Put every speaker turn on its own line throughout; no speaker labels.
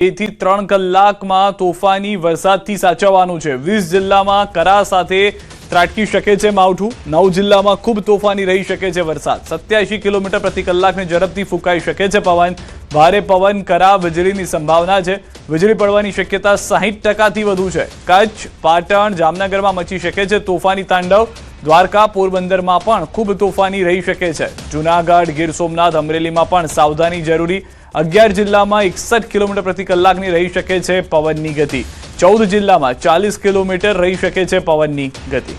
થી 3 કલાકમાં તોફાની વરસાદથી સાચવવાનું છે। 20 જિલ્લામાં કરા સાથે ત્રાટકી શકે છે માવઠું। 9 જિલ્લામાં ખૂબ તોફાની રહી શકે છે વરસાદ। 87 કિલોમીટર પ્રતિ કલાકની ઝડપથી ફૂંકાઈ શકે છે પવન। ભારે પવન, કરા, વીજળીની સંભાવના છે। વીજળી પડવાની શક્યતા 60%થી વધુ છે। કચ્છ, પાટણ, જામનગરમાં મચી શકે છે તોફાની તાંડવ। દ્વારકા, પોરબંદરમાં પણ ખૂબ તોફાની રહી શકે છે। જૂનાગઢ, ગીર સોમનાથ, અમરેલીમાં પણ સાવધાની જરૂરી। 11 જિલ્લામાં 61 કિલોમીટર પ્રતિ કલાકની રહી શકે છે પવનની ગતિ। 14 જિલ્લામાં 40 કિલોમીટર રહી શકે છે પવનની ગતિ।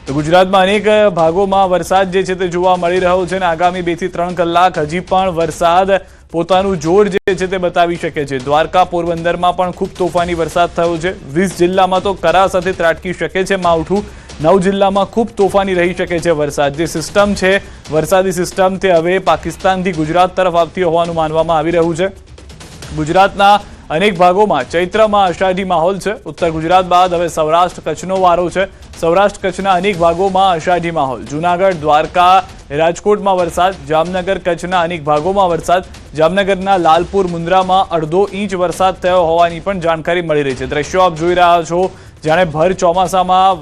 તો ગુજરાતમાં અનેક ભાગોમાં વરસાદ જે છે તે જોવા મળી રહ્યો છે અને આગામી 2 થી 3 કલાક હજી પણ વરસાદ પોતાનું જોર જે છે તે બતાવી શકે છે। દ્વારકા, પોરબંદરમાં પણ ખૂબ તોફાની વરસાદ થયો છે। 20 જિલ્લામાં તો કરા સાથે ત્રાટકી શકે છે માવઠું। 9 જિલ્લામાં ખૂબ તોફાની રહી શકે છે વરસાદ। જે સિસ્ટમ છે વરસાદી સિસ્ટમ તે હવે પાકિસ્તાનથી ગુજરાત તરફ આવતી હોવાનું માનવામાં આવી રહ્યું છે। ગુજરાતના અનેક ભાગોમાં ચૈત્રમાં અષાઢી માહોલ છે। ઉત્તર ગુજરાત બાદ હવે સૌરાષ્ટ્ર કચ્છનો વારો છે। સૌરાષ્ટ્ર કચ્છના અનેક ભાગોમાં અષાઢી માહોલ। જૂનાગઢ, દ્વારકા, રાજકોટમાં વરસાદ। જામનગર, કચ્છના અનેક ભાગોમાં વરસાદ। જામનગરના લાલપુર, મુન્દ્રામાં અડધો ઇંચ વરસાદ થયો હોવાની પણ જાણકારી મળી રહી છે। દ્રશ્યો આપ જોઈ રહ્યા છો, જાણે ભર ચોમાસામાં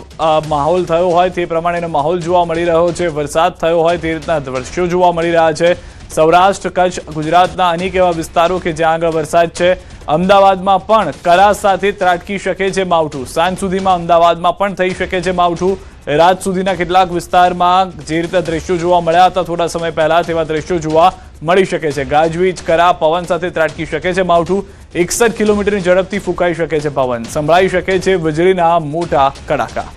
માહોલ થયો હોય તે પ્રમાણેનો માહોલ જોવા મળી રહ્યો છે। વરસાદ થયો હોય તે રીતના દ્રશ્યો જોવા મળી રહ્યા છે। સૌરાષ્ટ્ર, કચ્છ, ગુજરાતના અનેક એવા વિસ્તારો કે જ્યાં આગળ વરસાદ છે। અમદાવાદમાં પણ કરા સાથે ત્રાટકી શકે છે માવઠું। સાંજ સુધીમાં અમદાવાદમાં પણ થઈ શકે છે માવઠું। રાત સુધીના કેટલાક વિસ્તારમાં જે રીતે દ્રશ્યો જોવા મળ્યા હતા થોડા સમય પહેલા તેવા દ્રશ્યો જોવા મળી શકે છે। ગાજવીજ, કરા, પવન સાથે ત્રાટકી શકે છે માવઠું। 61 કિલોમીટરની ઝડપથી ફૂંકાઈ શકે છે પવન। સંભળાઈ શકે છે વીજળીના મોટા કડાકા।